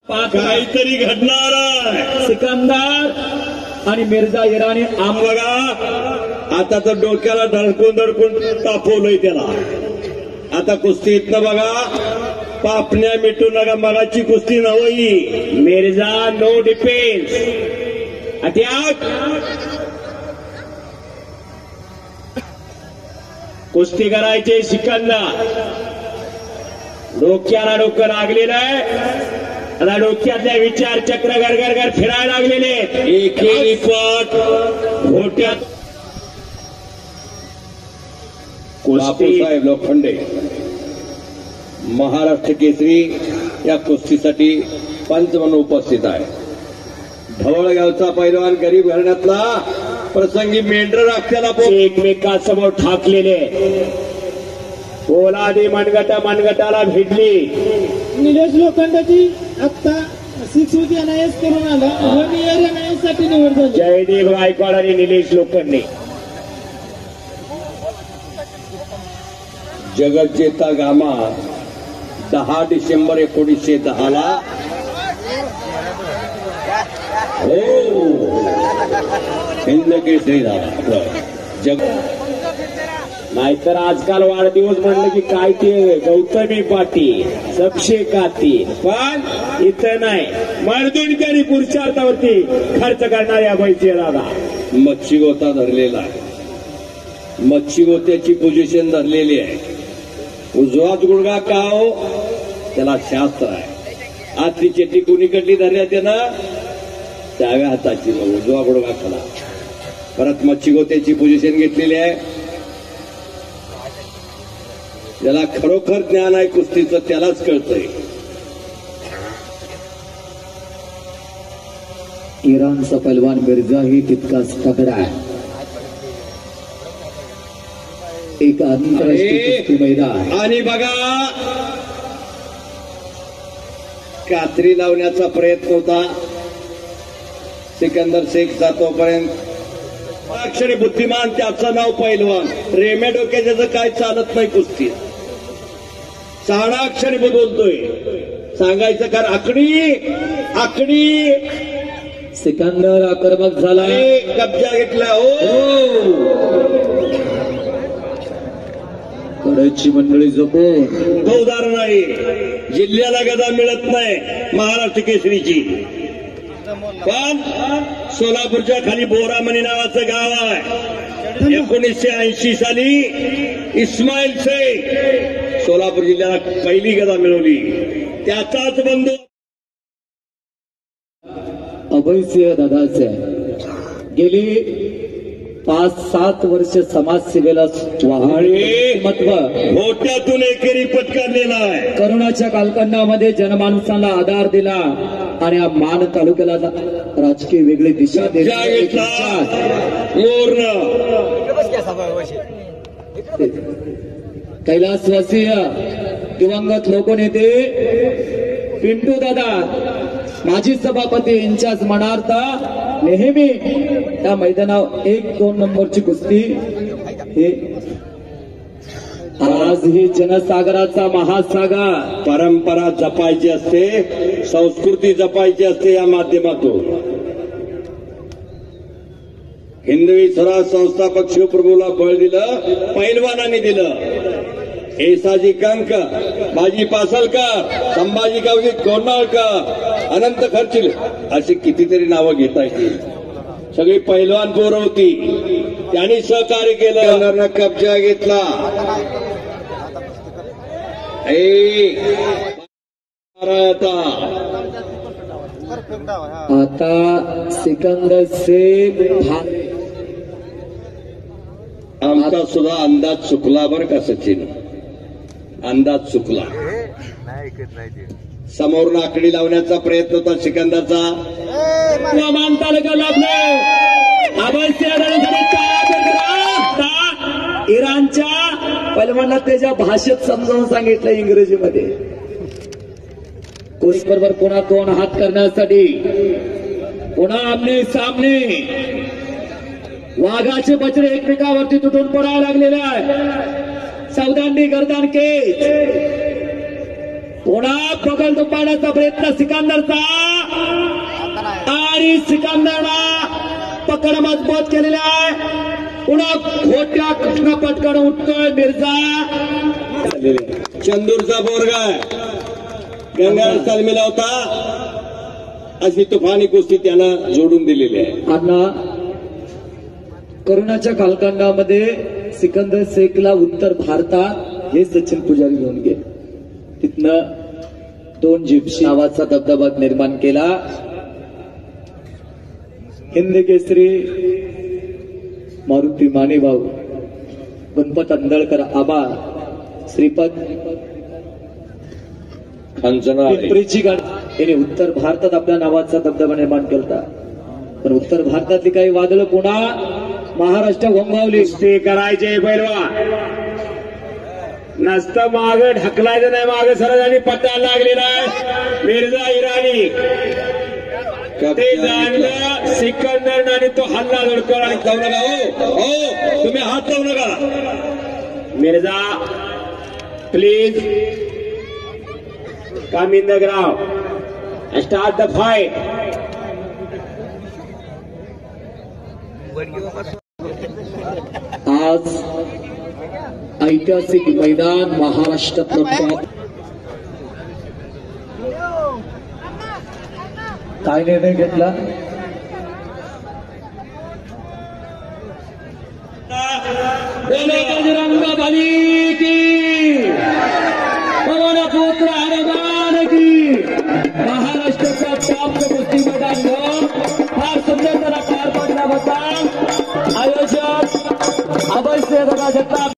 काहीतरी घडणार आहे. सिकंदर आणि मिर्झा इराणी आम बघा, आता तर डोक्याला धडकून धडकून तापवलंय त्याला. आता कुस्ती इथनं बघा, पापण्या मिटू नका. मगाची कुस्ती नवई. Mirza no defence attack. कुस्ती करायचे सिकंदर. डोक्याला डोकं लागलेलं आहे. आता डोक्यातल्या विचार चक्र गरगर फिरायला लागलेले. एकेरी पाठ घोट्यात. बापूसाहेब लोखंडे महाराष्ट्र केसरी या कुस्तीसाठी पंच म्हणून उपस्थित आहे. ढवळगावचा पैलवान गरीब घराण्यातला प्रसंगी मेंढर राख्याला एकमेकांसमोर ठाकलेले. पोलादी मनगटाला भिडली. निलेश लोखंडाची आता 6 वीक एनआयएस करून आला. 1 इयर एनआयएस साठी निवड झाली. जयदेव गायकवाड आणि निलेश लोखंडे. जगज्जेता गामा 10 डिसेंबर 1910 ला हिंद केसरी झाला. जग नाहीतर आजकाल वाढदिवस म्हणलं की काय ते गौतमी पाटील सबशे कातील. पण इथं नाही. मर्दुणकरी पुरुषार्थावरती खर्च करणाऱ्या बैचे दादा. मच्छी गोता धरलेला आहे. मच्छी गोत्याची पोझिशन धरलेली आहे. उजवाच गुडगा का हो, त्याला शास्त्र आहे. आजची चेटी कुणीकडली धरल्या त्यानं डाव्या हाताची, उजवा गुडगा खडा. परत मच्छी गोत्याची पोझिशन घेतलेली आहे. ज्याला खरोखर ज्ञान आहे कुस्तीचं त्यालाच कळतंय. इराणचा पैलवान मिर्झा ही तितकाच तगडा आहे. एक आंतरराष्ट्रीय कुस्ती मैदान. आणि बघा, कात्री लावण्याचा प्रयत्न होता सिकंदर शेखचा. तोपर्यंत अक्षरी बुद्धिमान त्याचं नाव पैलवान. रेमे डोक्याचं काय चालत नाही कुस्तीत. 6 अक्षरी बोलतोय. सांगायचं कारण आकडी. सिकंदर आक्रमक झाला. कब्जा घेतला. हो, कडेची मंडळी जपून. तो उदाहरण आहे. जिल्ह्याला गदा मिळत नाही महाराष्ट्र केसरीची. पण सोलापूरच्या खाली बोरामणी नावाचं गाव आहे. 1980 साली इस्माईल शेख सोलापूर जिल्ह्याला पहिली गदा मिळवली. त्याचाच बंधू अभयसिंह दादाचे गेली 5-7 वर्ष समाजसेवेला महत्व घोट्यातून एकेरी पत्करलेला आहे. करोनाच्या कालखंडामध्ये जनमानसाला आधार दिला आणि या मान तालुक्याला राजकीय वेगळी दिशा घेतला. कैलासवासीय दिवंगत लोकनेते पिंटू दादा माजी सभापती यांच्याच मनार्थ नेहमी त्या मैदानावर 1-2 नंबरची कुस्ती. हे आज ही जनसागराचा महासागर. परंपरा जपायची असते, संस्कृती जपायची असते. या माध्यमातून हिंदवी स्वराज संस्थापक शिवप्रभूला बळ दिलं, पैलवानांनी दिलं. येसाजी कंक, बाजी पासलकर, संभाजी गावजी कोंडाळकर, अनंत खर्चिल अशी कितीतरी नावं घेता येतील. सगळी पैलवान पोरं होती. त्यांनी सहकार्य केलं. कब्जा घेतला. आता सिकंदर शेख आमचा सुद्धा अंदाज चुकला बरं का सचिन. अंदाज चुकला. समोरून आकडी लावण्याचा प्रयत्न होता सिकंदरचा. मान तालुका लाभले. इराणच्या पैलवानाला त्याच्या भाषेत समजावून सांगितलं इंग्रजीमध्ये. कुस बरोबर पुन्हा 2 हात करण्यासाठी पुन्हा आमने सामने. वाघाचे बछडे एकमेकावरती तुटून पडायला लागलेले आहे. सावधानी गर्दन केस. पुन्हा पकड पाडण्याचा प्रयत्न सिकंदरचा आणि सिकंदरला पकड मजबूत केलेला आहे. पुन्हा खोट्या कृष्ण पटकन उठतोय मिर्झा. चंदूरचा बोरगा गंगार तालमीला होता. अशी तुफानी कुस्ती त्यानं जोडून दिलेली आहे. अण्णा करोनाच्या कालखंडामध्ये सिकंदर शेखला उत्तर भारतात हे सचिन पुजारी घेऊन गेले. तिथनं 2 जिप्सी नावाचा दबदबा निर्माण केला. हिंद केसरी मारुती मानेभाऊ, गणपत अंदळकर आबा, श्रीपद खंचना पिंपरीची गाडी याने उत्तर भारतात आपल्या नावाचा दबदबा निर्माण केला. पण उत्तर भारतातली काही वादळ पुन्हा महाराष्ट्र घोंगावली. कुस्ती करायचे पैलवा नसतं माग ढकलायचं नाही. मागे सरळ आणि पट्टा लागलेला आहे मिर्झा इराणी. ते जाणलं सिकंदर आणि तो हल्ला धडकवला आणि जाऊ नका. हो तुम्ही हात जाऊ नका. Mirza please come in the ground, start the fight. आज ऐतिहासिक मैदान महाराष्ट्रातलं काय निर्णय घेतला